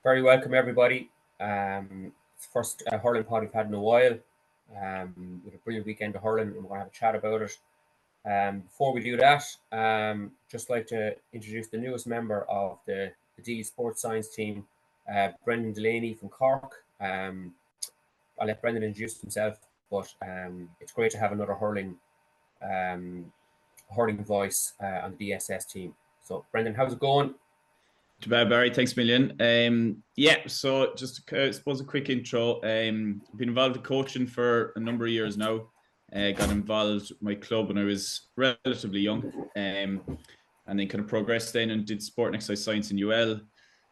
Very welcome, everybody. It's the first hurling pod we've had in a while. With a brilliant weekend of hurling, and we're going to have a chat about it. Before we do that, just like to introduce the newest member of the dissect team, Brendan Delaney from Cork. I'll let Brendan introduce himself, but it's great to have another hurling voice on the DSS team. So, Brendan, how's it going? Too bad, Barry. Thanks a million. So just I suppose a quick intro. Been involved in coaching for a number of years now. Got involved with my club when I was relatively young, and then kind of progressed then and did sport and exercise science in UL.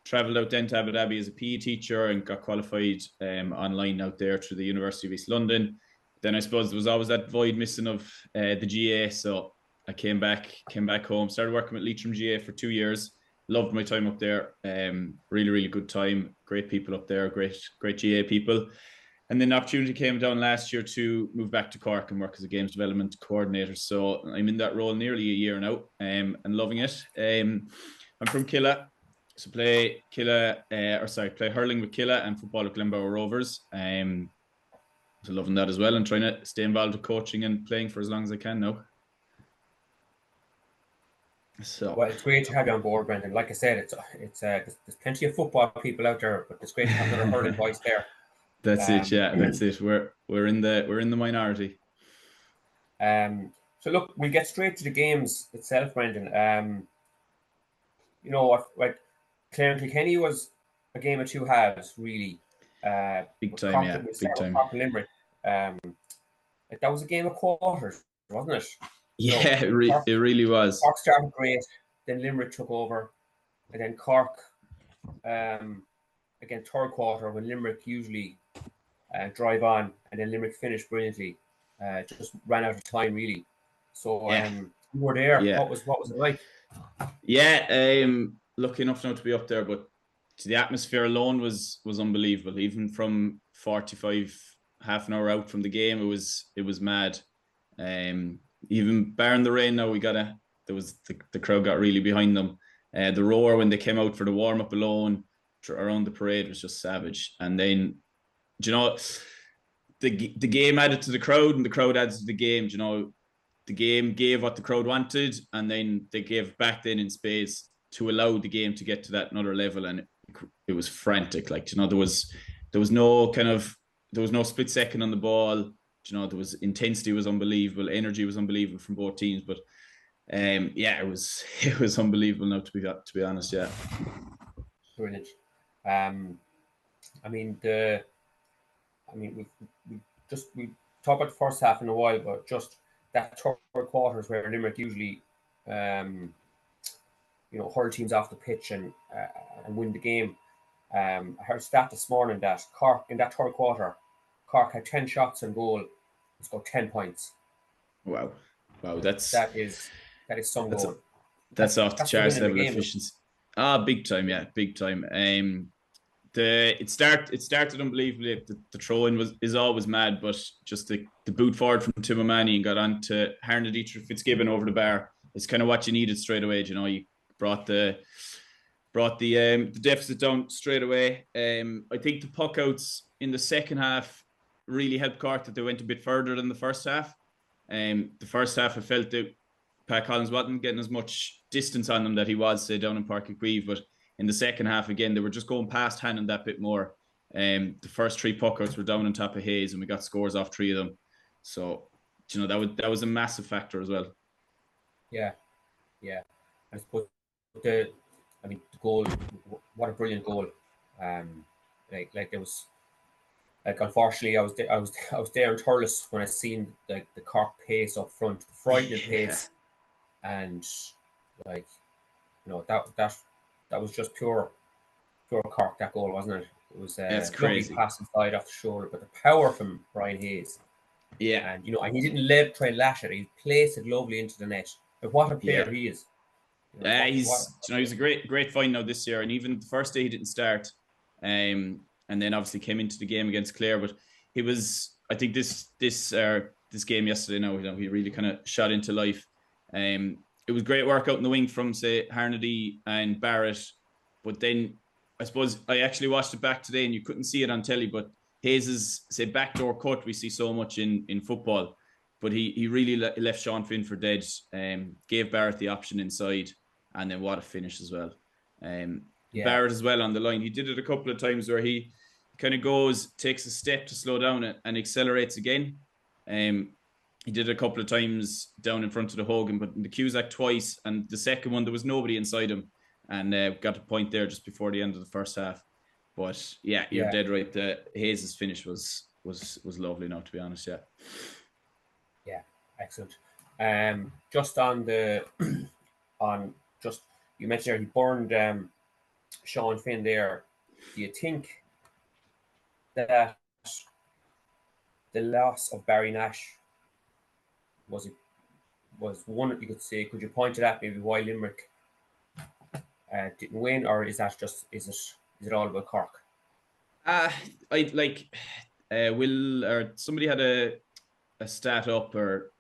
Travelled out then to Abu Dhabi as a PE teacher and got qualified online out there through the University of East London. Then I suppose there was always that void missing of the GA, so I came back home, started working with Leitrim GA for 2 years. Loved my time up there. Really good time. Great people up there. Great GA people. And then the opportunity came down last year to move back to Cork and work as a games development coordinator. So I'm in that role nearly a year now, and loving it. I'm from Killa, so play hurling with Killa and football with Glenbower Rovers. So loving that as well, and trying to stay involved with coaching and playing for as long as I can now. So well, it's great to have you on board, Brendan. Like I said, there's plenty of football people out there, but it's great to have another hurling voice there. That's it. We're in the minority. So look, we'll get straight to the games itself, Brendan. You know what? Like Clare and Kilkenny was a game of two halves, really. Big time. Cork and Limerick. That was a game of quarters, wasn't it? Yeah, it really was. Cork started great, then Limerick took over, and then Cork, again, third quarter, when Limerick usually drive on, and then Limerick finished brilliantly. Just ran out of time, really. So you were there. Yeah. What was it like? Yeah, lucky enough now to be up there, but the atmosphere alone was unbelievable. Even from 45, half an hour out from the game, it was mad. Even barring the rain now, the crowd got really behind them. The roar when they came out for the warm-up alone around the parade was just savage. And then, the game added to the crowd and the crowd added to the game. The game gave what the crowd wanted, and then they gave back then in spades to allow the game to get to that another level. And it was frantic. Like, there was no split second on the ball. There was intensity was unbelievable, energy was unbelievable from both teams. But it was unbelievable now to be honest. Yeah, brilliant. We talked about the first half in a while, but just that third quarters where Limerick usually, hurl teams off the pitch and win the game. I heard a stat this morning that Cork in that third quarter, Cork had 10 shots on goal. It's got 10 points. Wow, that is some goal. That's off the charts level efficiency. Big time. It started unbelievably. The throw-in is always mad, but just the boot forward from Tim O'Mahony and got on to Harnedy Fitzgibbon over the bar. It's kind of what you needed straight away. You brought the deficit down straight away. I think the puck outs in the second half really helped Cork that they went a bit further than the first half. The first half I felt that Pat Collins wasn't getting as much distance on them that he was, say, down in Páirc Uí Chaoimh, but in the second half, again, they were just going past Hannon that bit more. The first three puckouts were down on top of Hayes, and we got scores off three of them. So, that was a massive factor as well. Yeah. I suppose the goal, what a brilliant goal. There was, unfortunately, I was there in Thurles when I seen the Cork pace up front, the frightening pace, and that was just pure Cork, that goal, wasn't it? It was crazy pass inside off the shoulder, but the power from Brian Hayes. Yeah. And and he didn't try and lash it. He placed it lovely into the net. But what a player he is. He's a great find now this year, and even the first day he didn't start. And then obviously came into the game against Clare, but he was, I think this game yesterday now, he really kind of shot into life. It was great work out in the wing from, say, Harnedy and Barrett, but then I suppose I actually watched it back today, and you couldn't see it on telly, but Hayes' say backdoor cut we see so much in football, but he really left Sean Finn for dead. Gave Barrett the option inside, and then what a finish as well. Barrett as well on the line. He did it a couple of times where he kind of goes, takes a step to slow down and accelerates again. He did it a couple of times down in front of the Hogan, but in the Cusack twice, and the second one there was nobody inside him, and got a point there just before the end of the first half. But yeah, you're dead right. Hayes' finish was lovely now, to be honest. Yeah, excellent. Just on the you mentioned there he burned Sean Finn there. Do you think that the loss of Barry Nash was one that you could say? Could you point to that maybe why Limerick didn't win, or is it all about Cork? I like Will or somebody had a stat up, or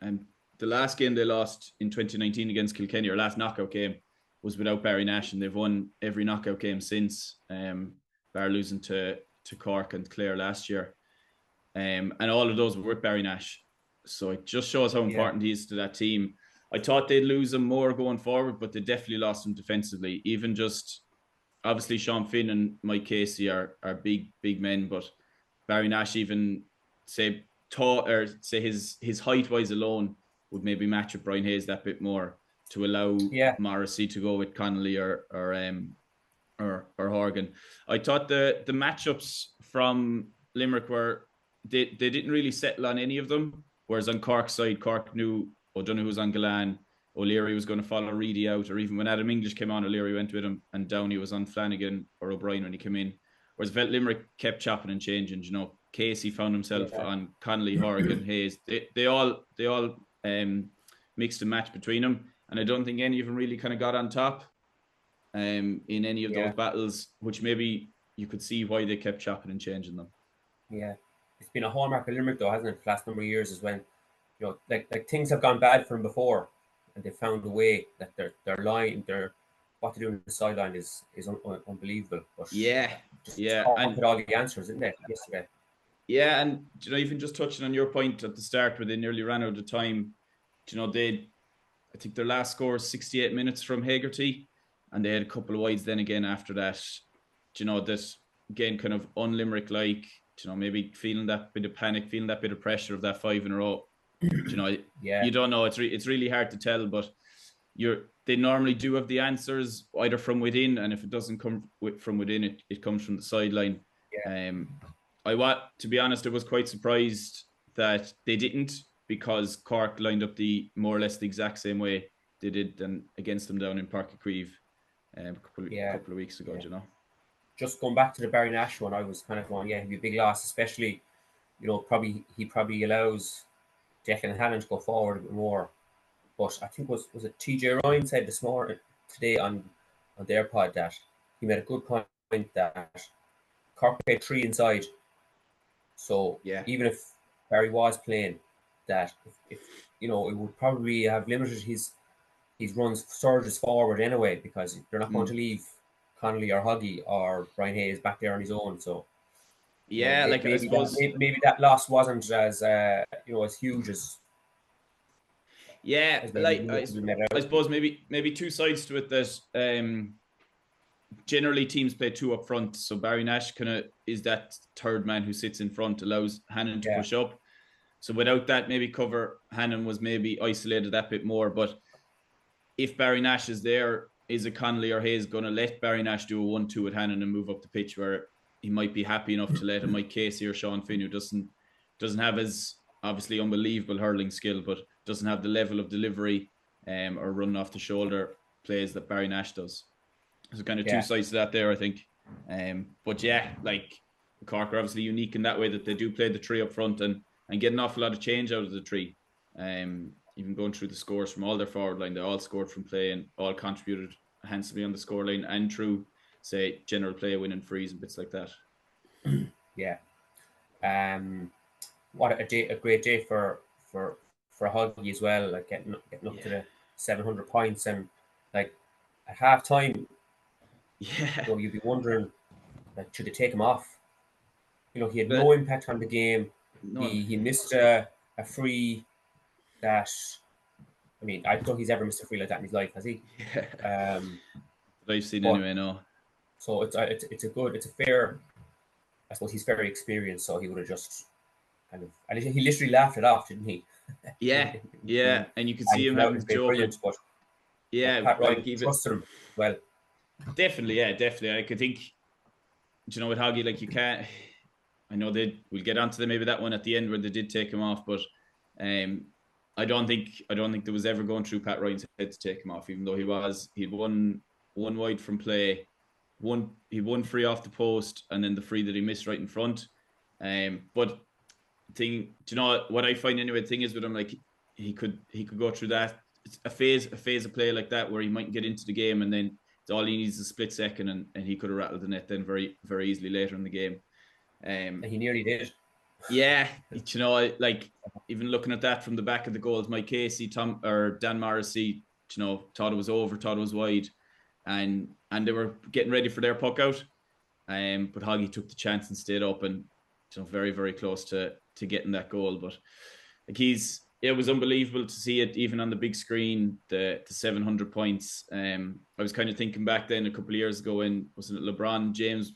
the last game they lost in 2019 against Kilkenny, or last knockout game, was without Barry Nash, and they've won every knockout game since. Bar losing to Cork and Clare last year, and all of those were with Barry Nash. So it just shows how important he is to that team. I thought they'd lose him more going forward, but they definitely lost him defensively. Even just obviously Sean Finn and Mike Casey are big men, but Barry Nash even say his height wise alone would maybe match with Brian Hayes that bit more to allow Morrissey to go with Connolly or Horgan. I thought the matchups from Limerick were they didn't really settle on any of them. Whereas on Cork's side, Cork knew O'Donoghue was on Galan, O'Leary was going to follow Reedy out, or even when Adam English came on, O'Leary went with him, and Downey was on Flanagan or O'Brien when he came in. Whereas Limerick kept chopping and changing. You know, Casey found himself on Connolly, Horgan, Hayes. They all mixed and matched between them, and I don't think any of them really kind of got on top in any of those battles, which maybe you could see why they kept chopping and changing them. Yeah. It's been a hallmark of Limerick, though, hasn't it? The last number of years is when, you know, like things have gone bad for them before, and they found a way that their line, what they do on the sideline is unbelievable. But and with all the answers, isn't it? Yesterday. Yeah, and you know, even just touching on your point at the start, where they nearly ran out of time. You know, I think their last score was 68 minutes from Hagerty, and they had a couple of wides then again after that. You know, that again kind of un-Limerick like. You know, maybe feeling that bit of panic, feeling that bit of pressure of that 5 in a row. You know, you don't know. It's really hard to tell, but they normally do have the answers either from within, and if it doesn't come from within, it comes from the sideline. To be honest, I was quite surprised that they didn't, because Cork lined up the more or less the exact same way they did against them down in Páirc Uí Chaoimh a couple of weeks ago. You know. Just going back to the Barry Nash one, I was kind of going, it'd be a big loss, especially, you know, he probably allows Declan and Hannon to go forward a bit more. But I think was it TJ Ryan said today on their pod that he made a good point that Cork played 3 inside. So even if Barry was playing, that if you know, it would probably have limited his runs surges forward anyway, because they're not going to leave Connolly or Huggy or Brian Hayes back there on his own. So maybe I suppose maybe that loss wasn't as as huge as I suppose maybe two sides to it. That generally teams play 2 up front, so Barry Nash kind of is that third man who sits in front, allows Hannon to push up. So without that maybe cover, Hannon was maybe isolated that bit more. But if Barry Nash is there, is a Connolly or Hayes going to let Barry Nash do a 1-2 with Hannon and move up the pitch, where he might be happy enough to let a Mike Casey or Sean Finn, who doesn't have as obviously unbelievable hurling skill, but doesn't have the level of delivery or running off the shoulder plays that Barry Nash does. So kind of 2 sides to that there, I think. But like Cork are obviously unique in that way that they do play the 3 up front and get an awful lot of change out of the 3. Even going through the scores from all their forward line, they all scored from play and all contributed handsomely on the scoreline and through, say, general play, winning frees and bits like that. What a great day for Huggy as well, like getting up to the 700 points, and like at half time Yeah. So you'd be wondering, like, should they take him off? He had But no impact on the game. none. He missed a free that, I mean, I don't think he's ever missed a free like that in his life, has he? Yeah. Um, That I've seen but anyway, no. so it's a fair. I suppose he's very experienced, so he would have just kind of, and he literally laughed it off, didn't he? Yeah, yeah. And you could And see he him came out having and the played joke. brilliant, but Yeah, Pat like Ryan even trusted him well. definitely, yeah, definitely. I could think, with Hoggy, like you can't. I know we'll get onto maybe that one at the end where they did take him off, but I don't think there was ever going through Pat Ryan's head to take him off, even though he'd won one wide from play, he won free off the post, and then the free that he missed right in front. But thing, do you know what I find anyway? The thing is with him, like he could go through that a phase of play like that where he might get into the game, and then all he needs is a split second, and he could have rattled the net then very very easily later in the game. And he nearly did. Yeah, like even looking at that from the back of the goals, Mike Casey, Dan Morrissey, thought it was over, thought it was wide, and they were getting ready for their puck out. But Hoggy took the chance and stayed up, and very very close to getting that goal. But like it was unbelievable to see it even on the big screen, the 700 points. I was kind of thinking back then a couple of years ago when wasn't it LeBron James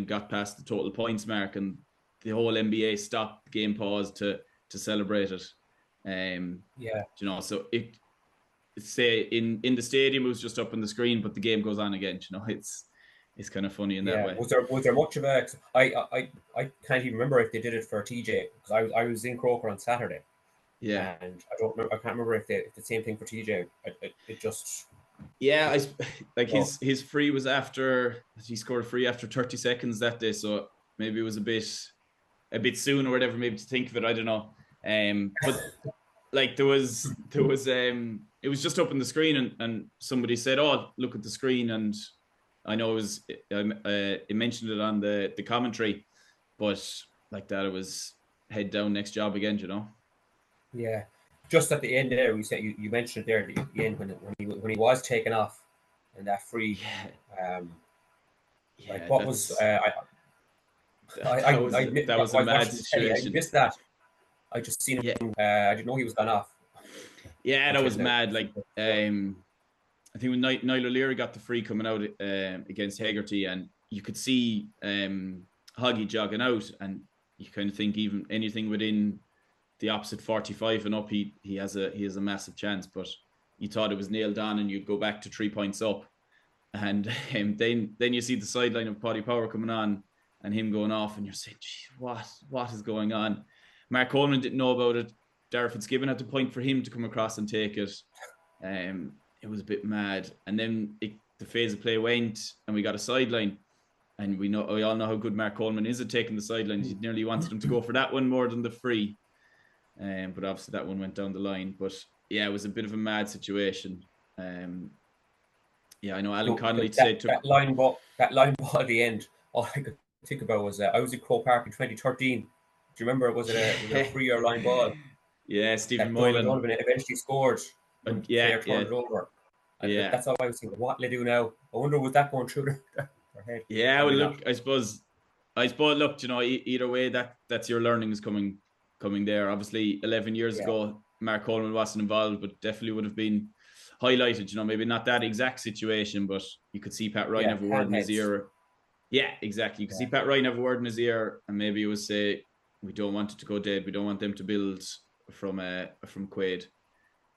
got past the total points mark, and the whole NBA stopped, the game paused to celebrate it. Yeah. So it say in the stadium it was just up on the screen, but the game goes on again. It's kind of funny in that way. Was there much of a? I can't even remember if they did it for TJ, because I was in Croker on Saturday. Yeah, and I can't remember if the same thing for TJ. It just. Yeah, his free was after he scored a free after 30 seconds that day, so maybe it was a bit soon or whatever, maybe to think of it. I don't know. But like there was it was just up on the screen, and somebody said, "Oh, look at the screen," and I know it mentioned it on the commentary, but like that, it was head down, next job again. Yeah, just at the end there, you mentioned it there at the end when he was taken off, and that free. Yeah. Like what was I that was a mad situation. I missed that. I just seen him. Yeah. I didn't know he was gone off. Yeah, that was mad. Like I think when Niall O'Leary got the free coming out against Hegarty, and you could see Hoggy jogging out, and you kind of think even anything within the opposite 45 and up, he has a massive chance. But you thought it was nailed on, and you'd go back to 3 points up, and then you see the sideline of Paddy Power coming on, and him going off, and you're saying, what is going on? Mark Coleman didn't know about it. Darragh Fitzgibbon had to point for him to come across and take it. It was a bit mad. And then the phase of play went, and we got a sideline. And we all know how good Mark Coleman is at taking the sidelines. He nearly wanted him to go for that one more than the free. But obviously that one went down the line. But yeah, it was a bit of a mad situation. Yeah, I know Alan Connolly said that line ball at the end. All I could think about was I was at Croke Park in 2013. Do you remember? Was it a free or line ball? Yeah, Stephen Moylan. Moylan Eventually scored when Clare turned it over. And that's all I was thinking. What will they do now? I wonder, was that going through their head? Yeah, well, look, I suppose, look, either way, that's your learnings coming there. Obviously, 11 years ago, Mark Coleman wasn't involved, but definitely would have been highlighted. Maybe not that exact situation, but you could see Pat Ryan have a word in his ear. Yeah, exactly. You could see Pat Ryan have a word in his ear, and maybe it was say, we don't want it to go dead. We don't want them to build from Quaid.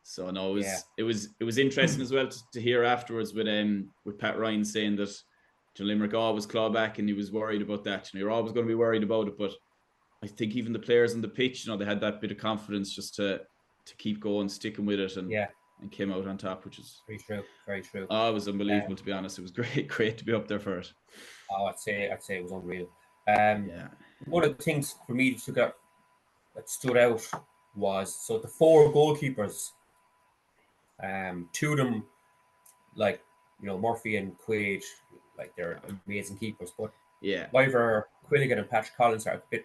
So no, it was interesting as well to hear afterwards with Pat Ryan saying that Limerick always claw back, and he was worried about that. You're always going to be worried about it, but I think even the players on the pitch, they had that bit of confidence just to keep going, sticking with it, and came out on top, which is very true, very true. Oh, it was unbelievable, to be honest. It was great to be up there for it. Oh, I'd say it was unreal. One of the things for me that stood out was the 4 goalkeepers. 2 of them, like Murphy and Quaid, like they're amazing keepers. But Ivor Quilligan and Patrick Collins get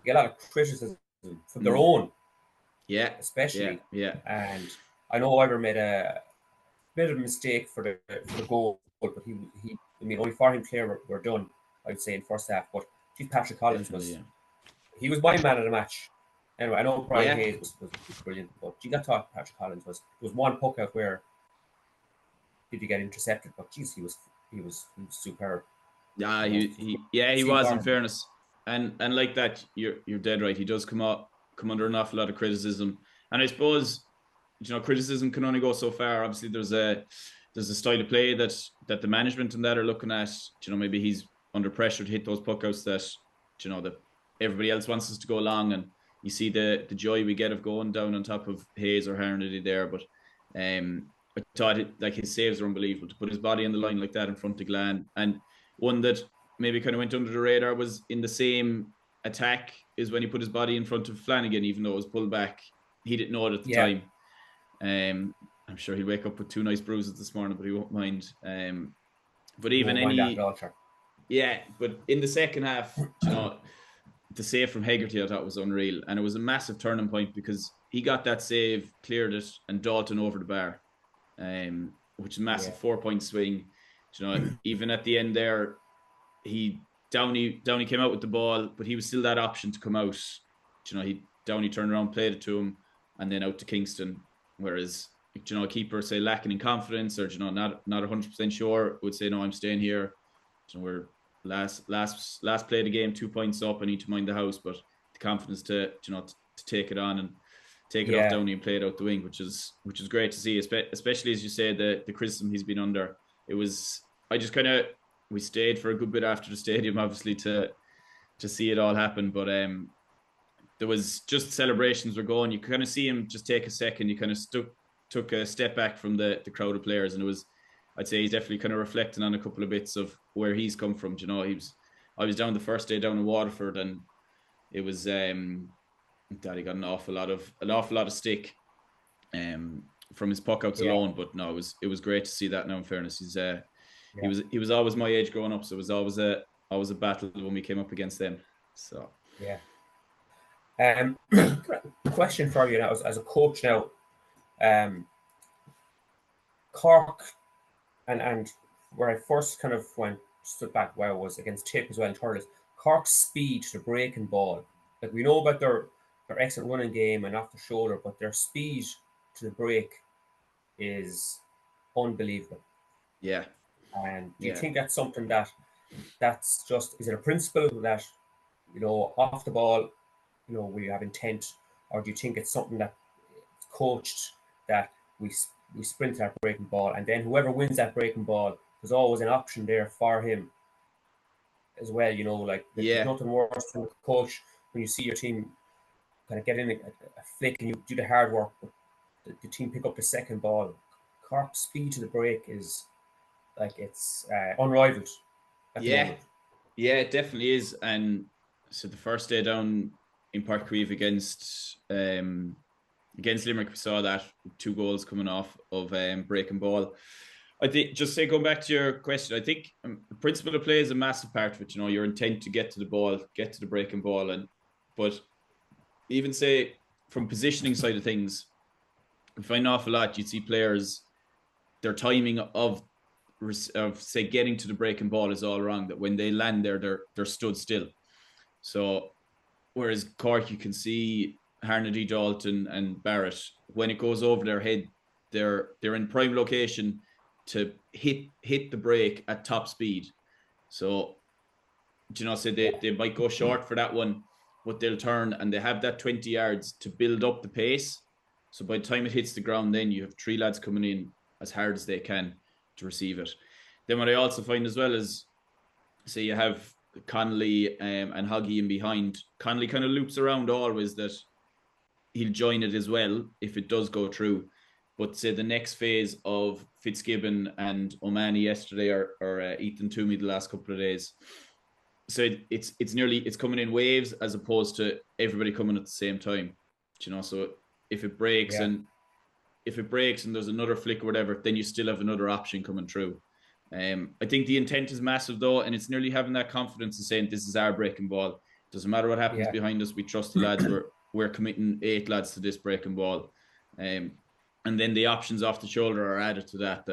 a lot of criticism from their own. Yeah, especially. Yeah. And I know Ivor made a bit of a mistake for the goal, but he I mean, only for him, Clare were done, I'd say, in first half. But geez, Patrick Collins he was my man of the match. Anyway, I know Brian Hayes was brilliant, but you got thought Patrick Collins was one puck out where did he get intercepted? But geez, he was superb. Yeah, he was, in fairness. And like that, you're dead right. He does come under an awful lot of criticism. And I suppose, criticism can only go so far. Obviously, there's a style of play that the management and that are looking at. Maybe he's under pressure to hit those puckouts that that everybody else wants us to go along, and you see the joy we get of going down on top of Hayes or Harnedy there. But I thought his saves were unbelievable to put his body on the line like that in front of Glan. And one that maybe kind of went under the radar was in the same attack is when he put his body in front of Flanagan, even though it was pulled back. He didn't know it at the time. I'm sure he'll wake up with 2 nice bruises this morning, but he won't mind. But even but in the second half, the save from Hegarty I thought was unreal, and it was a massive turning point because he got that save, cleared it, and Dalton over the bar, which is a massive 4-point swing. Even at the end there, Downey came out with the ball, but he was still that option to come out. Downey turned around, played it to him, and then out to Kingston. Whereas, a keeper say lacking in confidence or not 100% sure would say, no, I'm staying here. We're last play of the game, 2 points up. I need to mind the house, but the confidence to take it on and take it off Downey and play it out the wing, which is great to see, especially as you say the criticism he's been under. We stayed for a good bit after the stadium, obviously, to see it all happen. But there was just celebrations were going. You could kind of see him just take a second. He kind of took a step back from the crowd of players, and I'd say he's definitely kind of reflecting on a couple of bits of where he's come from. I was down the first day down in Waterford, and it was that he got an awful lot of stick from his puckouts alone. But no, it was great to see that. Now, in fairness, he was always my age growing up, so it was always a battle when we came up against them. So question for you now as a coach now, Cork and where I first kind of stood back where I was against Tipp as well in Turles. Cork's speed to the breaking ball, like we know about their excellent running game and off the shoulder, but their speed to the break is unbelievable. Yeah. And do you think that's something that's just, is it a principle that, off the ball, we have intent, or do you think it's something that it's coached, that we sprint that breaking ball, and then whoever wins that breaking ball, there's always an option there for him as well, there's nothing worse than a coach when you see your team kind of get in a flick and you do the hard work, but the team pick up the second ball. Cork's speed to the break is it's unrivaled. Yeah, it definitely is. And so the first day down in Park Creve against Limerick, we saw that 2 goals coming off of breaking ball. I think, just say, going back to your question, I think the principle of play is a massive part of it. Your intent to get to the ball, get to the breaking ball, but even say from positioning side of things, I find an awful lot. You'd see players, their timing of say getting to the breaking ball is all wrong, that when they land there, they're stood still. So whereas Cork, you can see Harnedy, Dalton and Barrett, when it goes over their head, they're in prime location to hit the break at top speed. So so they might go short for that one, but they'll turn and they have that 20 yards to build up the pace. So by the time it hits the ground, then you have 3 lads coming in as hard as they can to receive it. Then what I also find as well is, say you have Connolly and Hoggy in behind. Connolly kind of loops around always, that he'll join it as well if it does go through. But say the next phase of Fitzgibbon and O'Mahony yesterday, or Ethan Toomey the last couple of days. So it's coming in waves as opposed to everybody coming at the same time. So if it breaks and there's another flick or whatever, then you still have another option coming through. I think the intent is massive though, and it's nearly having that confidence and saying this is our breaking ball. Doesn't matter what happens behind us, we trust the lads. We're committing 8 lads to this breaking ball. And then the options off the shoulder are added to that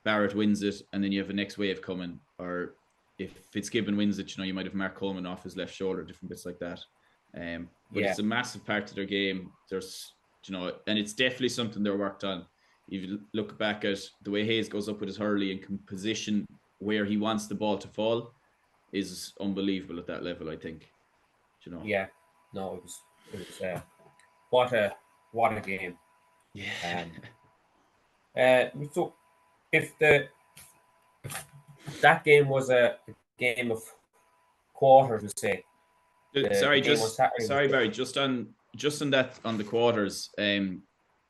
Barrett wins it, and then you have a next wave coming, or if Fitzgibbon wins it, you might have Mark Coleman off his left shoulder, different bits like that. But it's a massive part of their game. There's, and it's definitely something they're worked on. If you look back at the way Hayes goes up with his hurley and can position where he wants the ball to fall, is unbelievable at that level, I think. Yeah, no, it was what a game. Yeah. So if that game was a game of quarters, we say. Sorry, Barry. Just on that, on the quarters. The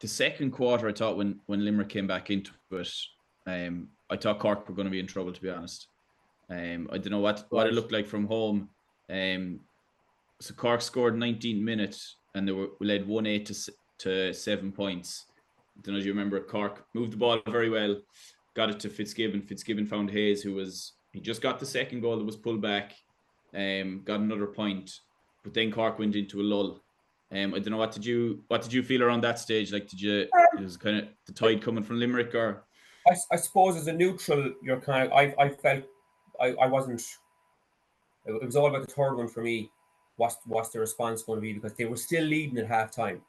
second quarter, I thought when Limerick came back into it, I thought Cork were going to be in trouble, to be honest. I don't know what it looked like from home. So Cork scored 19 minutes and they led 1-8 to 7 points. I don't know if you remember. Cork moved the ball very well, got it to Fitzgibbon. Fitzgibbon found Hayes, he just got the second goal that was pulled back, got another point, but then Cork went into a lull. I don't know, what did you feel around that stage? Like, it was kind of the tide coming from Limerick, or? I suppose as a neutral, you're kind of, I felt I wasn't. It was all about the third one for me. What's the response going to be? Because they were still leading at half time.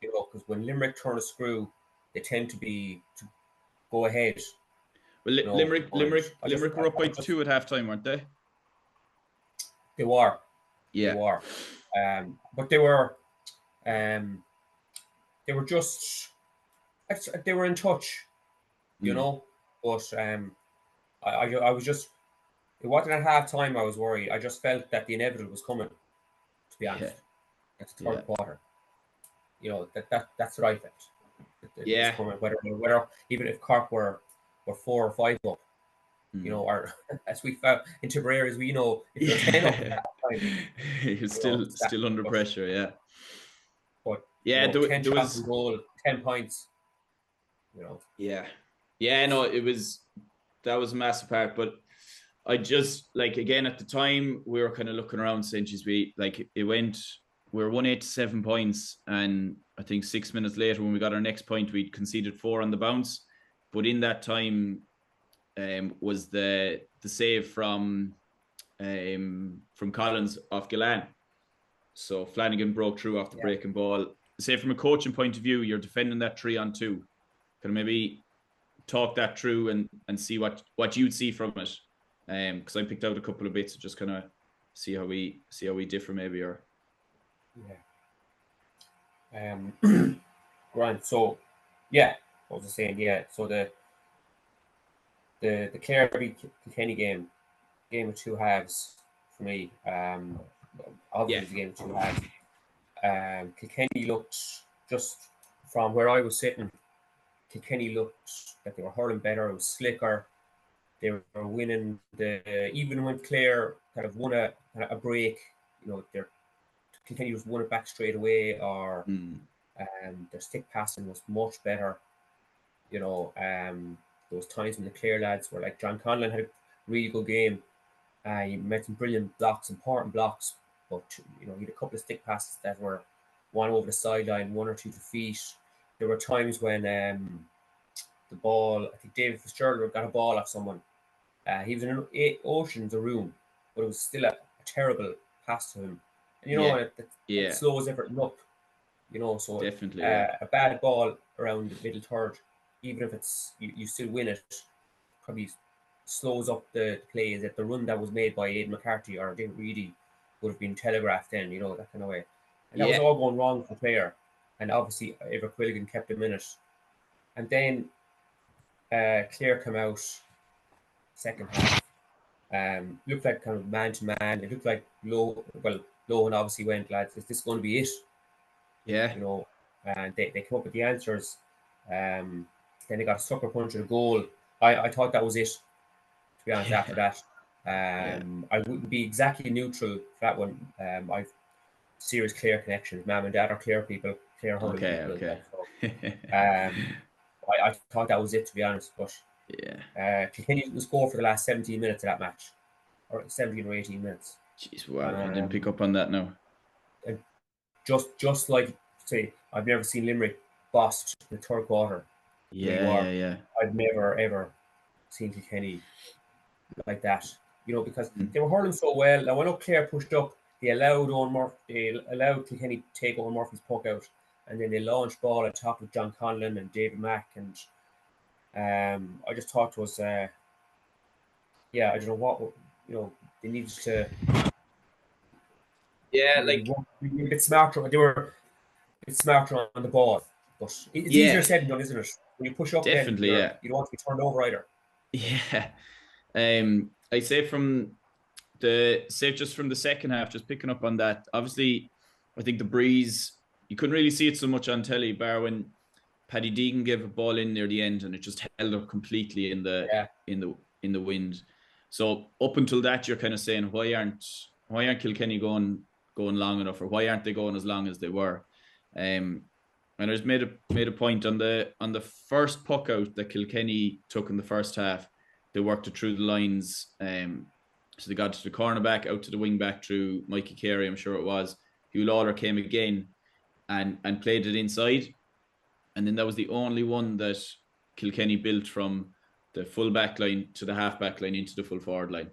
Because when Limerick turn a screw, they tend to go ahead. Well, Limerick were up by 2 at half time, weren't they? They were. Yeah. They were. But they were just. They were in touch, But I was just. It wasn't at half time I was worried. I just felt that the inevitable was coming. To be honest, that's the third quarter. That's what I felt. Whether even if Cork were 4 or 5 up, or as we found in Tipperary, as we know, if you're 10 up at that time, you're still under pressure. Yeah. But there 10 shots was on goal, 10 points. Yeah. No, that was a massive part, but I just, like, again, at the time we were kind of looking around saying, geez, we were 1-8 to 7 points, and I think 6 minutes later when we got our next point, we conceded 4 on the bounce. But in that time was the save from Collins off Gillane. So Flanagan broke through off the breaking ball. Say, from a coaching point of view, you're defending that 3-on-2. Can I maybe talk that through and see what you'd see from it? Because I picked out a couple of bits to just kind of see how we differ, maybe, or. Grant. So, what was I saying? So the Clare v Kilkenny game of 2 halves for me. Obviously, the game of 2 halves. Kilkenny looked, just from where I was sitting, Kilkenny looked like they were hurling better. It was slicker. They were winning even when Clare kind of won a break, Kilkenny just won it back straight away, or their stick passing was much better. Those times when the Clare lads were like, John Conlon had a really good game. He made some brilliant blocks, important blocks, but he had a couple of stick passes that were one over the sideline, 1 or 2 to feet. There were times when the ball, I think David Fitzgerald got a ball off someone. He was in 8 oceans of room, but it was still a terrible pass to him. And it slows everything up. So definitely a bad ball around the middle third, even if it's you still win it, probably slows up the play. Is that the run that was made by Aidan McCarthy or David Reedy would have been telegraphed then, that kind of way. And that was all going wrong for the player. And obviously, Ever Quilligan kept him in it. And then Clare come out second half. Looked like kind of man to man. It looked like Lohan obviously went, lads, is this going to be it? Yeah. And they came up with the answers. Then they got a sucker punch at a goal. I thought that was it, to be honest, after that. I wouldn't be exactly neutral for that one. I've serious Clare connections. Mum and Dad are Clare people, Clare hurling people. Okay. I thought that was it, to be honest. But Kilkenny didn't score for the last 17 minutes of that match, or 17 or 18 minutes. Jeez, wow! I didn't pick up on that now. Just like, say, I've never seen Limerick bossed in the third quarter. really were. Yeah. I've never ever seen Kilkenny like that. Because Mm. they were hurling so well. Now when Clare pushed up, they allowed Kilkenny to take Owen Murphy's puck out, and then they launched ball at top of John Conlon and David Mack, and I just thought it was I don't know what they needed to Yeah, maybe like work a bit smarter. They were a bit smarter on the ball, but it's easier yeah, said than done, isn't it? When you push up, then definitely, yeah. you don't want to be turned over either. Yeah. I say just from the second half, just picking up on that. Obviously, I think the breeze, you couldn't really see it so much on telly, bar when Paddy Deegan gave a ball in near the end and it just held up completely in the Yeah, in the wind. So up until that, you're kind of saying why aren't Kilkenny going long enough, or why aren't they going as long as they were? And I just made a point on the first puck out that Kilkenny took in the first half. They worked it through the lines. So they got to the cornerback, out to the wing back through Mikey Carey, I'm sure it was. Hugh Lawler came again and played it inside. And then that was the only one that Kilkenny built from the full back line to the half back line into the full forward line.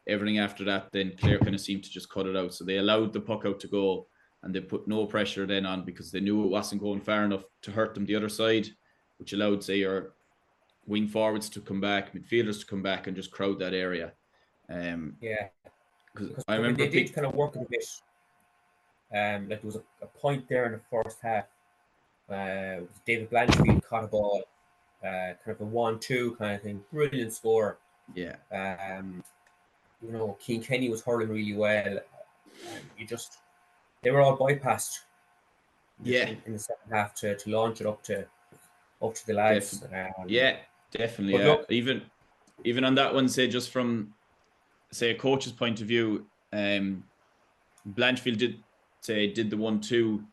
Everything after that, then Clare kind of seemed to just cut it out. So they allowed the puck out to go, and they put no pressure then on because they knew it wasn't going far enough to hurt them the other side, which allowed, say, your wing forwards to come back, midfielders to come back and just crowd that area. yeah. Because Because I remember they did kind of work it a bit. Like there was a point there in the first half. David Blanchfield caught a ball, kind of a 1-2 kind of thing. Brilliant score. yeah. Kilkenny was hurling really well. They were all bypassed Yeah, in the second half to launch it up to the lads. yeah, definitely. But Yeah, look, even on that one, say just from say a coach's point of view, Blanchfield did the 1-2.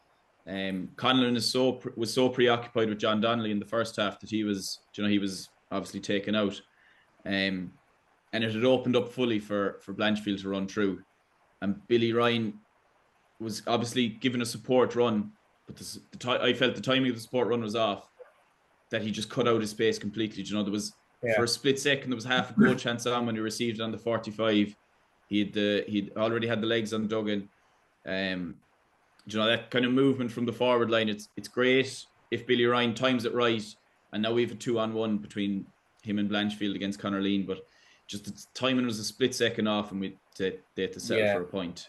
Conlon was so preoccupied with John Donnelly in the first half that he was obviously taken out, and it had opened up fully for Blanchfield to run through, and Billy Ryan was obviously given a support run, but I felt the timing of the support run was off, that he just cut out his space completely. There was yeah, for a split second there was half a goal chance on when he received it on the 45. He'd already had the legs on Duggan. That kind of movement from the forward line, it's great if Billy Ryan times it right, and now we have a 2-on-1 between him and Blanchfield against Conor, but just the timing was a split second off, and they had to settle yeah. for a point.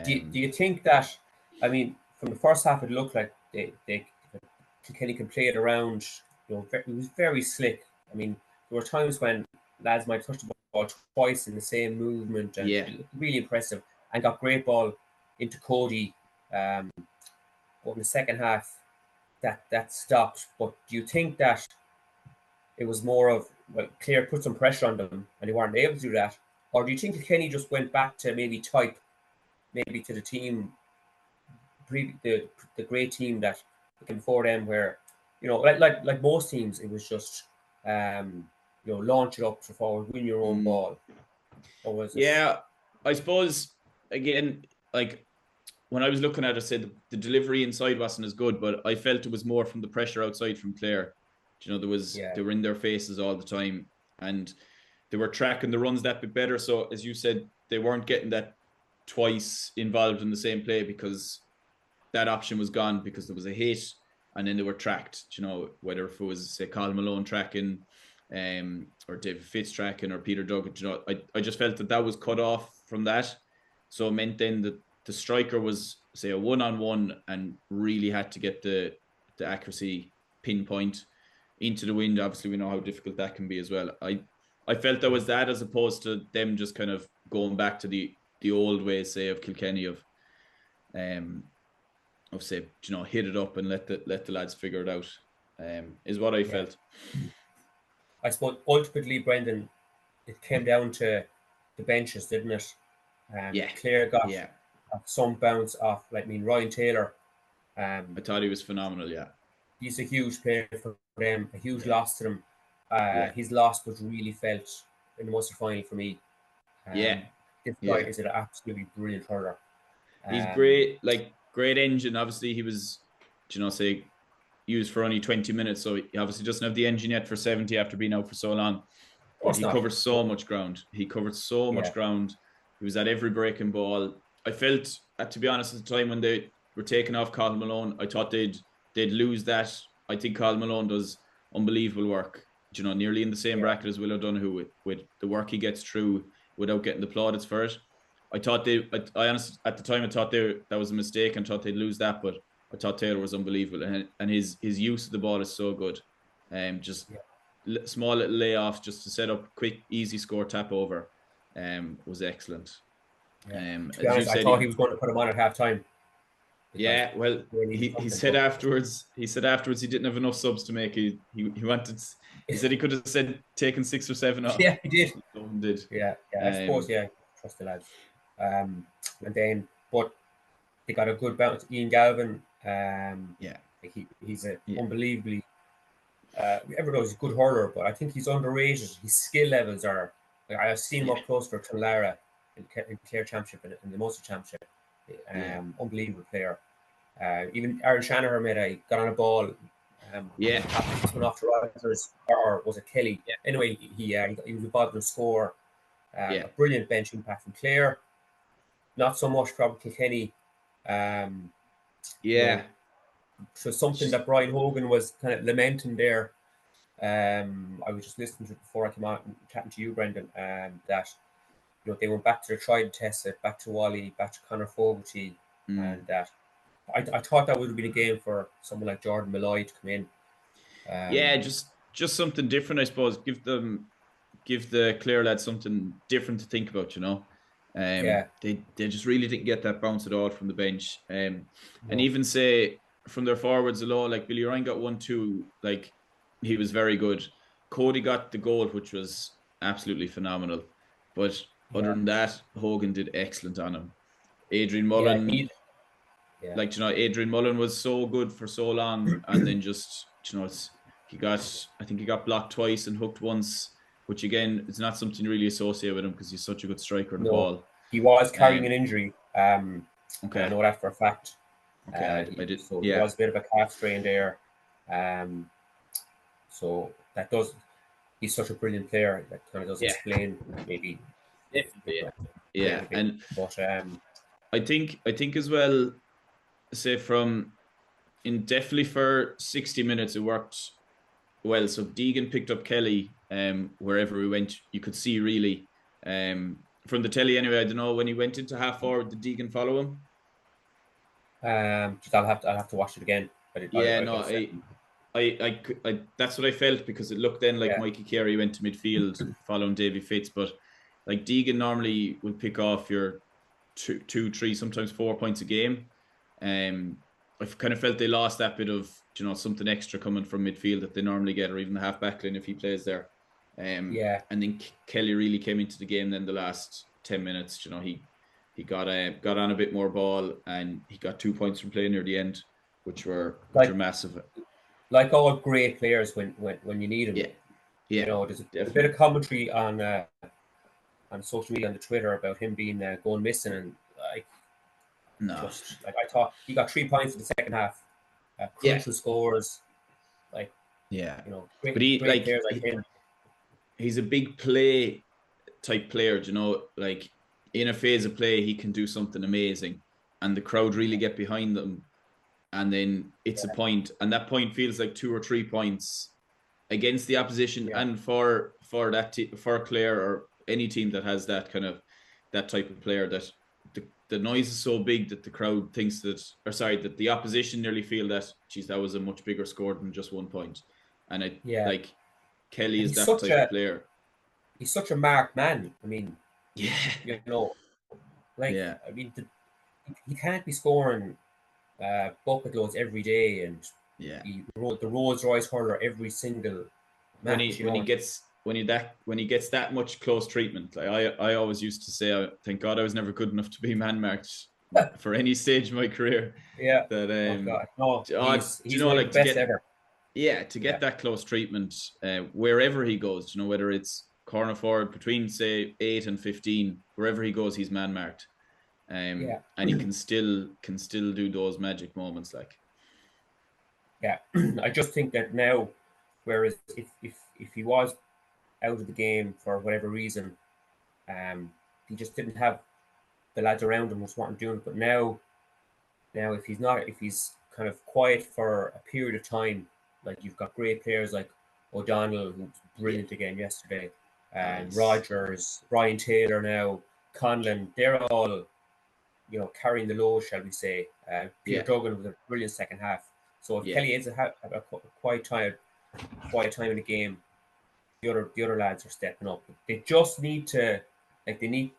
Do you think that? I mean, from the first half, it looked like Kilkenny can play it around. It was very slick. I mean, there were times when lads might touch the ball twice in the same movement, and Yeah. it looked really impressive. And got great ball into Cody. But in the second half, that stopped. But do you think that it was more of Clare put some pressure on them and they weren't able to do that, or do you think Kilkenny just went back to maybe type, maybe to the team, the great team that came before them, where like most teams, it was just launch it up to forward, win your own ball, or was it? Yeah, I suppose again, like when I was looking at it, I said the delivery inside wasn't as good, but I felt it was more from the pressure outside from Clare. They were in their faces all the time, and they were tracking the runs that bit better. So as you said, they weren't getting that twice involved in the same play because that option was gone because there was a hit, and then they were tracked. Whether if it was say Colin Malone tracking, or David Fitz tracking, or Peter Duggan. I just felt that was cut off from that, so it meant then that the striker was say a 1-on-1 and really had to get the accuracy pinpoint into the wind. Obviously, we know how difficult that can be as well. I felt that was that, as opposed to them just kind of going back to the old ways, say, of Kilkenny of say, hit it up and let the lads figure it out, is what I felt. I suppose ultimately, Brendan, it came down to the benches, didn't it? Clare got some bounce off. Ryan Taylor. I thought he was phenomenal. Yeah, he's a huge player for them. A huge loss to them. His loss was really felt in the Munster final for me. This guy is an absolutely brilliant hurler. He's great, great engine. Obviously, he was, say, used for only 20 minutes, so he obviously doesn't have the engine yet for 70 after being out for so long. Of But course he not. covered so much ground. He covered so much ground. He was at every breaking ball. I felt, to be honest, at the time when they were taking off Colin Malone, I thought they'd lose that. I think Colin Malone does unbelievable work. You know, nearly in the same bracket as Will O'Donoghue with the work he gets through without getting the plaudits for it. I thought I honestly, at the time, I thought that was a mistake and thought they'd lose that, but I thought Taylor was unbelievable, and his use of the ball is so good. Just small little layoffs just to set up quick, easy score tap over, was excellent. To be honest, I thought he was going to put him on at half time. Yeah, well, he said afterwards. He said afterwards he didn't have enough subs to make. He wanted. He said he could have taken 6 or 7 off. Yeah, he did. Someone did. Yeah. I suppose. Yeah, trust the lads. And then, but they got a good bounce. Ian Galvin. He's an unbelievably. Everybody knows he's a good hurler, but I think he's underrated. His skill levels are. I've seen him up close for Clonlara in Clare Championship and in the Munster Championship. Unbelievable player. Even Aaron Shanahan got on a ball. Went off to Rogers, or was it Kelly? Yeah. Anyway, he was involved in a score. A brilliant bench impact from Clare. Not so much from Kilkenny. So something that Brian Hogan was kind of lamenting there. I was just listening to it before I came out and chatting to you, Brendan. That they went back to their tried and tested, back to Wally, back to Conor Fogarty, and that. I thought that would have been a game for someone like Jordan Malloy to come in. Just something different, I suppose. Give the Clare lads something different to think about, They just really didn't get that bounce at all from the bench. And even say from their forwards alone, like Billy Ryan got 1-2, like he was very good. Cody got the goal, which was absolutely phenomenal. But other than that, Hogan did excellent on him. Adrian Mullen, Adrian Mullen was so good for so long, and then just I think he got blocked twice and hooked once, which again is not something really associated with him because he's such a good striker on the ball. He was carrying an injury. I know that for a fact. I did. So there was a bit of a calf strain there. So that does. He's such a brilliant player. That kind of does explain maybe. But I think as well. Say definitely for 60 minutes it worked well. So Deegan picked up Kelly wherever we went. You could see really from the telly anyway. I don't know, when he went into half forward, did Deegan follow him? I'll have to watch it again. I that's what I felt, because it looked then like Mikey Carey went to midfield following Davy Fitz, but like Deegan normally will pick off your 2, 3, sometimes 4 points a game. I kind of felt they lost that bit of something extra coming from midfield that they normally get, or even the half back line if he plays there. And then Kelly really came into the game then the last 10 minutes. He got on a bit more ball, and he got 2 points from playing near the end, which were massive. Like all great players when you need them. There's a bit of commentary on social media, on the Twitter, about him being going missing, and I thought he got 3 points in the second half. Crucial scores, great players like him. He's a big play type player, like in a phase of play he can do something amazing, and the crowd really get behind them, and then it's a point, and that point feels like 2 or 3 points against the opposition, and for Clare or any team that has that type of player, that the noise is so big that the crowd thinks that the opposition nearly feel that, geez, that was a much bigger score than just 1 point. And Kelly is that type of player. He's such a marked man. I mean, he can't be scoring bucket loads every day, and he rode the Rolls Royce hurler every single match. When he gets that much close treatment, I always used to say, thank God I was never good enough to be man marked for any stage of my career. He's the best ever. To get that close treatment wherever he goes, whether it's corner forward between say 8 and 15, wherever he goes, he's man marked, and he can still do those magic moments. Yeah, I just think that now, whereas if he was out of the game for whatever reason, he just didn't have the lads around him was wanting to do it. But now if he's kind of quiet for a period of time, like you've got great players like O'Donnell, who's brilliant again yesterday, and Rogers, Ryan Taylor now, Conlon, they're all, carrying the load, shall we say. Peter Duggan with a brilliant second half. So if Kelly is have a quiet time in the game, the other lads are stepping up. They just need to, they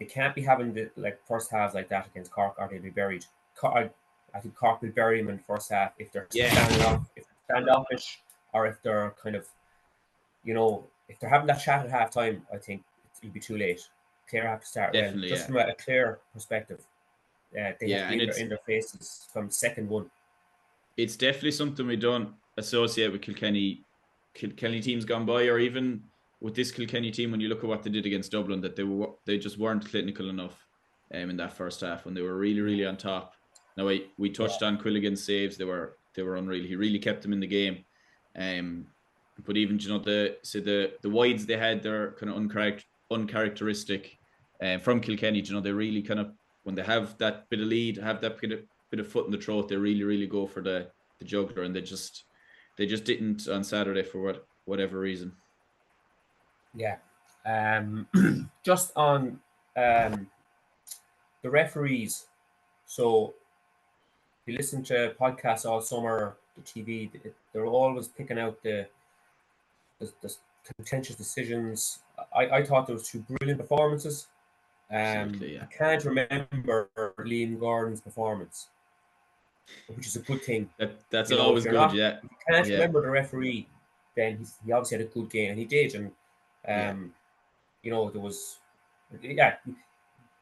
can't be having the first halves like that against Cork, or they'll be buried. I think Cork will bury them in the first half if they're standoffish, or if they're kind of, if they're having that chat at half time. I think it'll be too late. Clare have to start Definitely, just from a Clare perspective. They have to be in their faces from second one. It's definitely something we don't associate with Kilkenny teams gone by, or even with this Kilkenny team. When you look at what they did against Dublin, that they just weren't clinical enough in that first half when they were really, really on top. Now we touched on Quilligan's saves; they were unreal. He really kept them in the game. But even the wides they had, they're kind of uncharacteristic from Kilkenny. They really kind of, when they have that bit of lead, have that bit of foot in the throat, they really, really go for the juggler, and they just didn't on Saturday for whatever reason. Yeah. Just on the referees. So if you listen to podcasts all summer, the TV, they're always picking out the contentious decisions. I thought there was two brilliant performances. I can't remember Liam Gordon's performance, which is a good thing. That's always good. If you can't remember the referee, then he obviously had a good game, and he did. And there was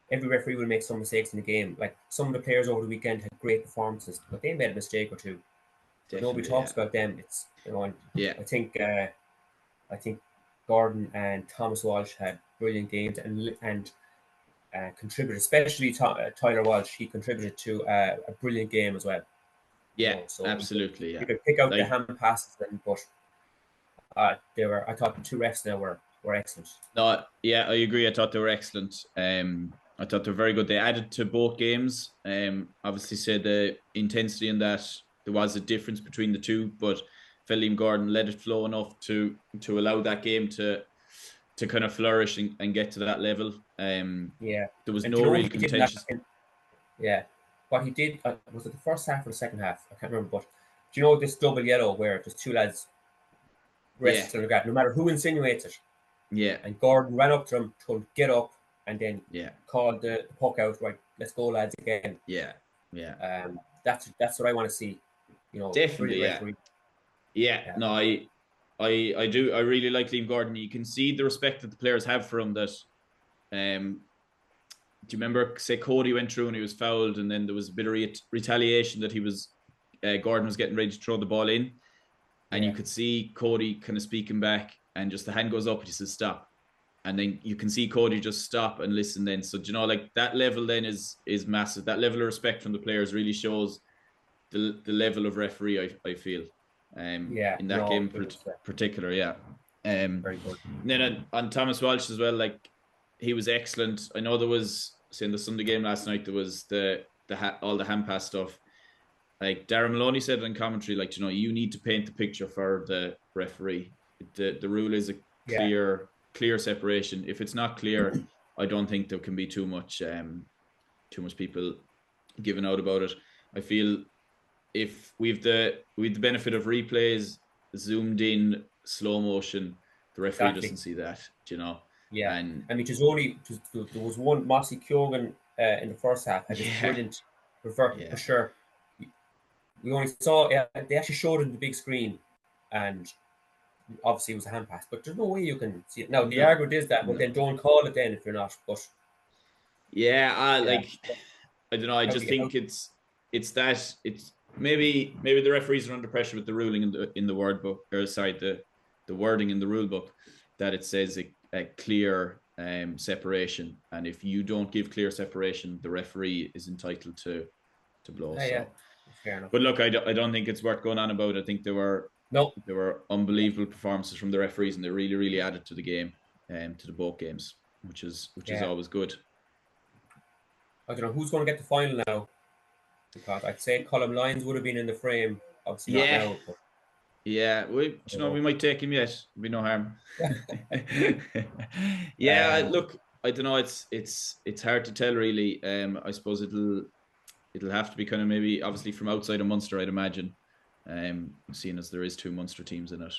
every referee will make some mistakes in the game. Like some of the players over the weekend had great performances, but they made a mistake or two. But nobody talks about them. It's I think Gordon and Thomas Walsh had brilliant games and contributed, especially Tyler Walsh. He contributed to a brilliant game as well. Yeah, absolutely. You could pick out the hand passes, but I thought the two refs now were excellent. No, yeah, I agree. I thought they were excellent. I thought they were very good. They added to both games. Obviously, said the intensity in that there was a difference between the two, but Liam Gordon let it flow enough to allow that game to kind of flourish and get to that level. There was no real contention. What he did, was it the first half or the second half? I can't remember. But do you know this double yellow where there's two lads wrestling the gap, no matter who insinuates it? Yeah. And Gordon ran up to him, told him get up, and then called the puck out. Right, let's go, lads, again. Yeah. That's what I want to see. Definitely. No, I do. I really like Liam Gordon. You can see the respect that the players have for him. That, do you remember, say, Cody went through and he was fouled, and then there was a bit of retaliation that Gordon was getting ready to throw the ball in, and you could see Cody kind of speaking back, and just the hand goes up and he says stop, and then you can see Cody just stop and listen. Then, so that level then is massive. That level of respect from the players really shows the level of referee. I feel. In that game in particular, very good. And then on Thomas Walsh as well, like he was excellent. I know there was, in the Sunday game last night, there was all the hand pass stuff. Like Darren Maloney said in commentary, like you need to paint the picture for the referee. The rule is a clear separation. If it's not clear, I don't think there can be too much people giving out about it. I feel if we've the benefit of replays, zoomed in, slow motion, the referee doesn't see that, Yeah, and I mean, there was one Mossy Kyogan in the first half had this brilliant revert for sure. We only saw they actually showed it in the big screen, and obviously it was a hand pass, but there's no way you can see it. Now the argument is that, but then don't call it then if you're not. But I don't know. I just think it's maybe the referees are under pressure with the ruling in the word book, or sorry, the wording in the rule book, that it says a clear separation, and if you don't give clear separation, the referee is entitled to blow. Fair enough. But look, I don't think it's worth going on about. I think there were unbelievable performances from the referees, and they really, really added to the game, to the both games, which is always good. I don't know who's going to get the final now, because I'd say Colm Lyons would have been in the frame. Obviously not now. But yeah, we might take him yet. There'll be no harm. Yeah, look, I don't know. It's hard to tell really. I suppose it'll have to be kind of maybe obviously from outside of Munster, I'd imagine. Seeing as there is 2 Munster teams in it.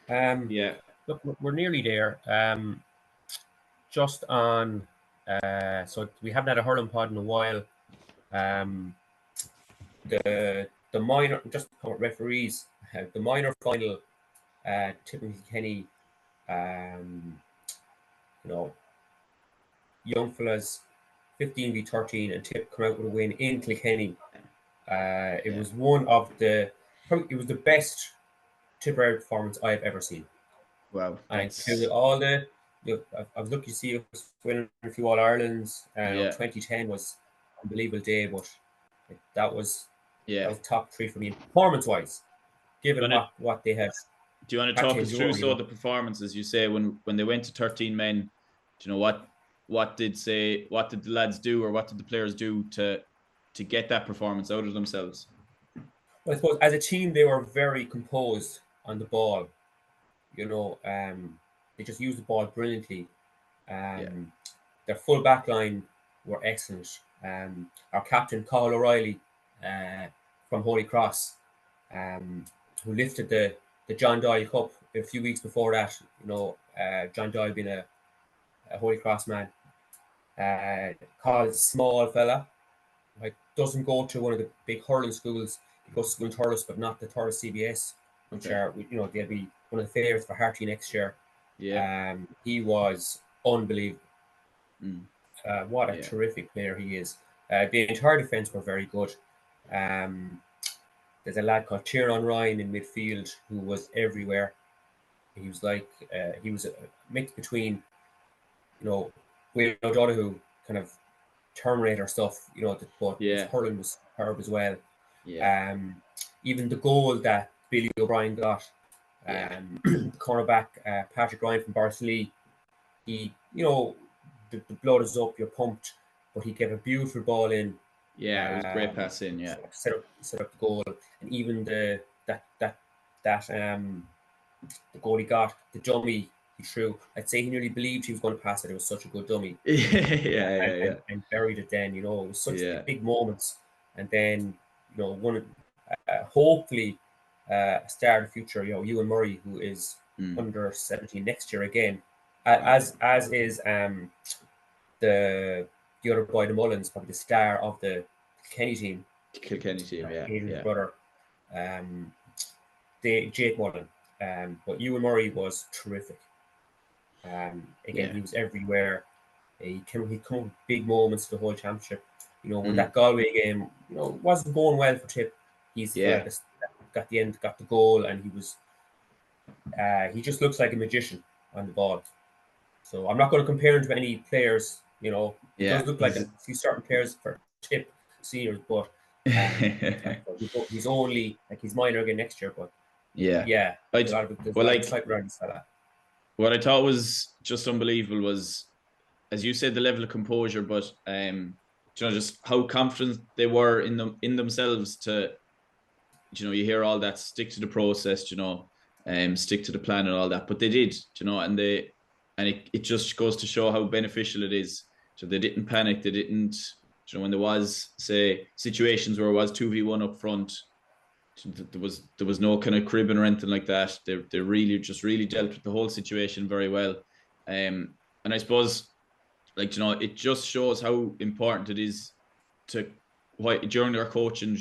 Yeah. Look, we're nearly there. Just on. So we haven't had a hurling pod in a while. The minor, just about referees, the minor final, Tipp and Kilkenny, young fellas, 15v13, and Tipp come out with a win in Kilkenny. It was it was the best Tipperary performance I've ever seen. Wow! And included all the. I was lucky to see us winning a few All-Irelands. 2010 was an unbelievable day, but that was top 3 for me performance-wise, given what they had. Do you want to talk us through the performances? You say when they went to 13 men, do you know what did the lads do, or what did the players do to get that performance out of themselves? Well, I suppose as a team they were very composed on the ball. They just used the ball brilliantly. Their full back line were excellent. Our captain, Cathal O'Reilly, from Holy Cross, who lifted the John Doyle Cup a few weeks before that. John Doyle being a Holy Cross man. Cathal is a small fella. Doesn't go to one of the big hurling schools. He goes to school in Thurles, but not the Thurles CBS, which are they'll be one of the favourites for Harty next year. Yeah. He was unbelievable. What a terrific player he is. The entire defence were very good. There's a lad called Tyrone Ryan in midfield who was everywhere. He was he was a mix between, Will O'Donoghue kind of Terminator stuff, but his hurling was superb as well. Yeah. Even the goal that Billy O'Brien got, cornerback Patrick Ryan from Barcelona, he, the blood is up, you're pumped, but he gave a beautiful ball in. Yeah, it was a great pass in. Yeah, set up the goal, and even the goal he got, the dummy he threw. I'd say he nearly believed he was going to pass it. It was such a good dummy. And buried it. Then it was such big moments, and then hopefully a star of the future. Ewan Murray, who is under 17 next year again, as is the other boy, the Mullins, probably the star of the Kilkenny team. Aidan's brother, Jake Mullen. But Ewan Murray was terrific. He was everywhere. He come with big moments the whole championship. When that Galway game, wasn't going well for Tipp. He's got the goal, and he just looks like a magician on the ball. So I'm not going to compare him to any players. He does look like a few certain players for Tipp seniors, but he's only he's minor again next year. But what I thought was just unbelievable was, as you said, the level of composure, but just how confident they were in themselves to, you hear all that, stick to the process, stick to the plan and all that, but they did, and it just goes to show how beneficial it is. So they didn't panic, they didn't, when there was, say, situations where it was 2v1 up front, there was no kind of cribbing or anything like that. They really dealt with the whole situation very well. And I suppose, it just shows how important it is during our coaching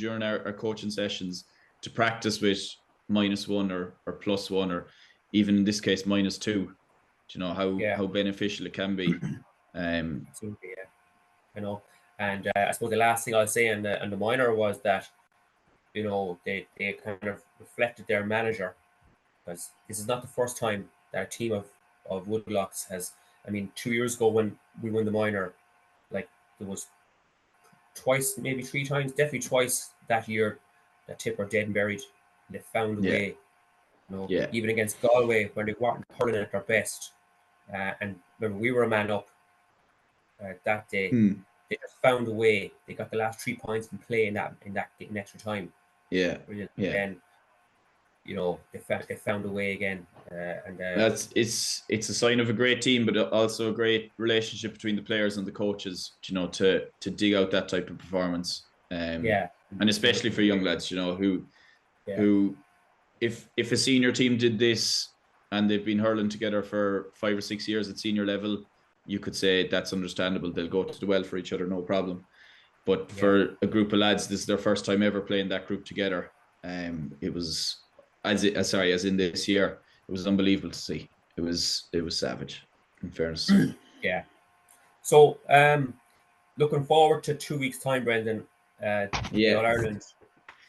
sessions to practice with -1 or +1, or even in this case -2. How beneficial it can be. Absolutely, yeah. And I suppose the last thing I'll say on the minor was that they kind of reflected their manager, because this is not the first time that a team of Woodlocks has. 2 years ago when we won the minor, there was twice, maybe 3 times, definitely twice that year that Tipp were dead and buried. And they found a way, even against Galway when they weren't hurling at their best. And remember, we were a man up that day. They just found a way. They got the last 3 points in play in extra time. Brilliant. And then, they found a way again. And it's a sign of a great team, but also a great relationship between the players and the coaches, to dig out that type of performance. And especially for young lads, who if a senior team did this and they've been hurling together for 5 or 6 years at senior level, you could say that's understandable. They'll go to the well for each other, no problem. But for a group of lads, this is their first time ever playing that group together. It was as in this year, it was unbelievable to see. It was savage, in fairness. So, looking forward to 2 weeks' time, Brendan. The All-Ireland.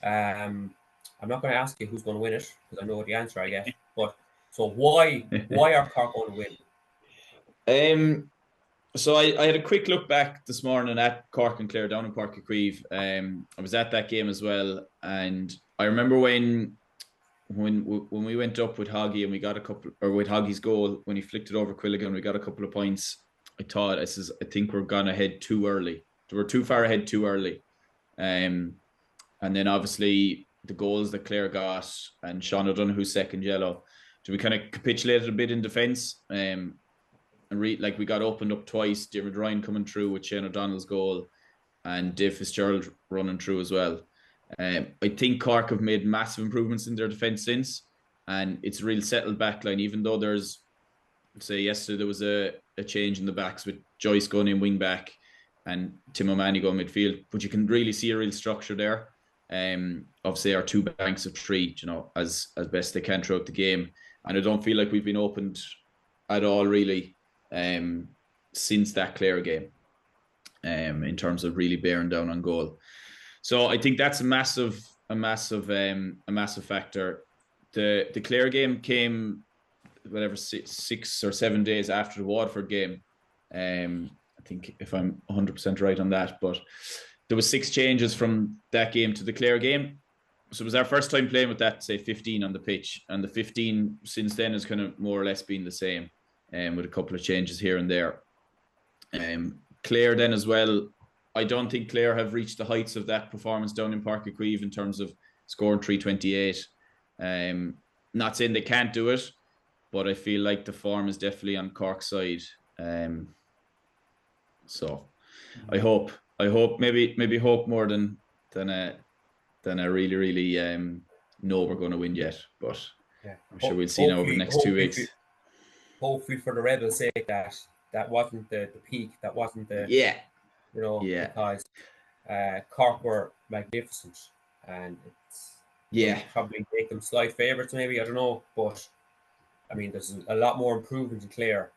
I'm not going to ask you who's going to win it because I know the answer, I guess. But so why are Cork going to win? So I had a quick look back this morning at Cork and Clare down in Páirc Uí Chaoimh. I was at that game as well, and I remember when we went up with Hoggy and we got with Hoggy's goal when he flicked it over Quilligan, we got a couple of points. I think we're gone ahead too early. We're too far ahead too early, and then obviously the goals that Clare got and Sean O'Donoghue's second yellow. So we kind of capitulated a bit in defence. And we got opened up twice. David Ryan coming through with Shane O'Donnell's goal and Dave Fitzgerald running through as well. I think Cork have made massive improvements in their defence since, and it's a real settled backline, even though there's, say yesterday there was a change in the backs with Joyce going in wing back and Tim O'Mahony going midfield, but you can really see a real structure there. Of say our 2 banks of 3, as best they can throughout the game. And I don't feel like we've been opened at all really since that Clare game in terms of really bearing down on goal. So I think that's a massive factor. The Clare game came 6 or 7 days after the Waterford game. I think if I'm 100% right on that, but there was 6 changes from that game to the Clare game. So it was our first time playing with that, say 15 on the pitch, and the 15 since then has kind of more or less been the same, with a couple of changes here and there. Clare then as well, I don't think Clare have reached the heights of that performance down in Páirc Uí Chaoimh in terms of scoring 328. Not saying they can't do it, but I feel like the form is definitely on Cork's side. So I hope maybe hope more than I really know we're going to win yet. But I'm sure we'll see now over the next 2 weeks. Hopefully for the Rebels' sake that wasn't the peak, that wasn't the because Cork were magnificent, and it's probably make them slight favourites maybe, I don't know, but I mean there's a lot more improvement in Clare.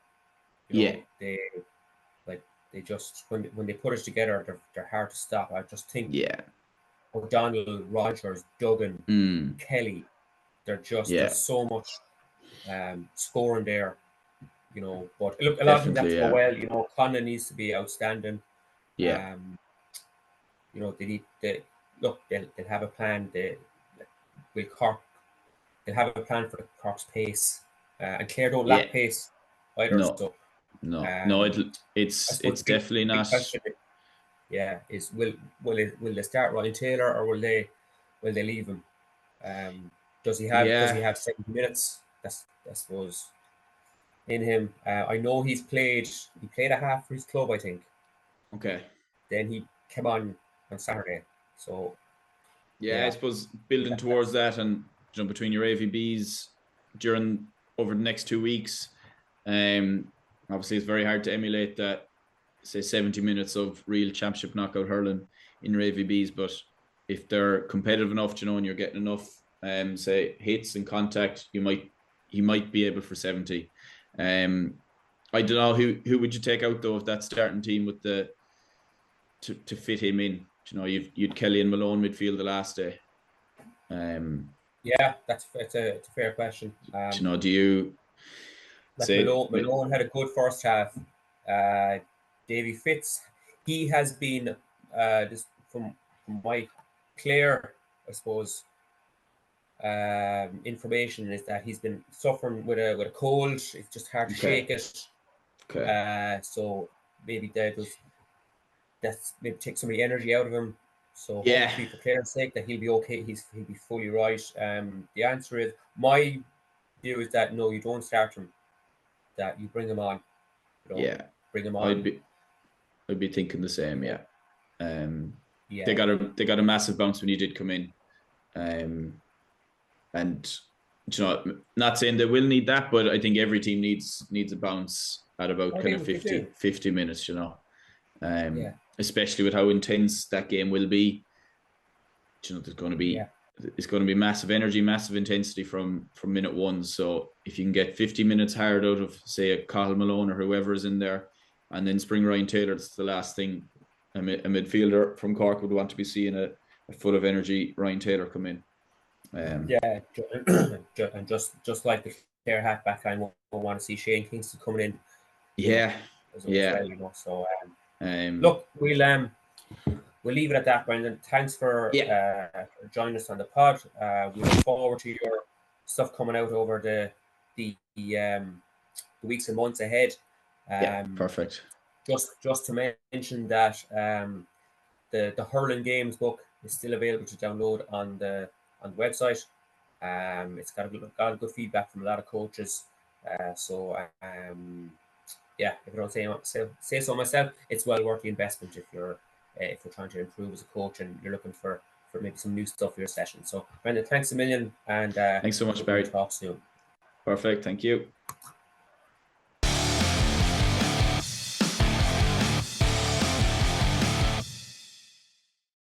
They just when they put us together, they're hard to stop. I just think O'Donnell, Rogers, Duggan, Kelly, they're just there's so much scoring there, but look, a lot of them have to go well. Conlon needs to be outstanding. They need they'll have a plan. They'll have a plan for the Cork's pace, and Clare don't lack pace either. It's definitely not. Is will they start Ryan Taylor or will they leave him? Does he have 70 minutes? That's I suppose in him. I know he played a half for his club, I think. Okay. Then he came on Saturday. So I suppose building towards that, and between your AVBs over the next 2 weeks, obviously it's very hard to emulate that, say 70 minutes of real championship knockout hurling in your AVBs, but if they're competitive enough, and you're getting enough say hits and contact, he might be able for 70. I don't know who would you take out though of that starting team with to fit him in. You'd Kelly and Malone midfield the last day. It's a fair question. Do you say Malone had a good first half. Davy Fitz, he has been this from my Clare, I suppose, information is that he's been suffering with a cold. It's just hard to shake it. Okay. So maybe that's maybe take some of the energy out of him. So Yeah. hopefully for Clare's sake that he'll be okay. He'll be fully right. The answer is, my view is that no, you don't start him. That you bring him on. You know, bring him on. I'd be thinking the same. Yeah. Yeah. They got a massive bounce when he did come in. And you know, not saying they will need that, but I think every team needs a bounce at about kind of 50 minutes, you know. Especially with how intense that game will be. You know, there's going to be it's going to be massive energy, massive intensity from minute one. So if you can get 50 minutes hard out of, say, a Cathal Malone or whoever is in there, and then spring Ryan Taylor, that's the last thing a midfielder from Cork would want to be seeing, a full of energy Ryan Taylor come in. And just like the Clare halfback line, we'll want to see Shane Kingston coming in. Yeah. Well, you know. So look, we'll leave it at that, Brendan. Thanks for joining us on the pod. We look forward to your stuff coming out over the weeks and months ahead. Perfect. Just to mention that the Hurling Games book is still available to download on the website. It's got a good feedback from a lot of coaches. If I don't say so myself, it's well worth the investment if you're trying to improve as a coach and you're looking for maybe some new stuff for your session. So Brendan, thanks a million, and thanks so much, Barry. Talk soon. Perfect. Thank you.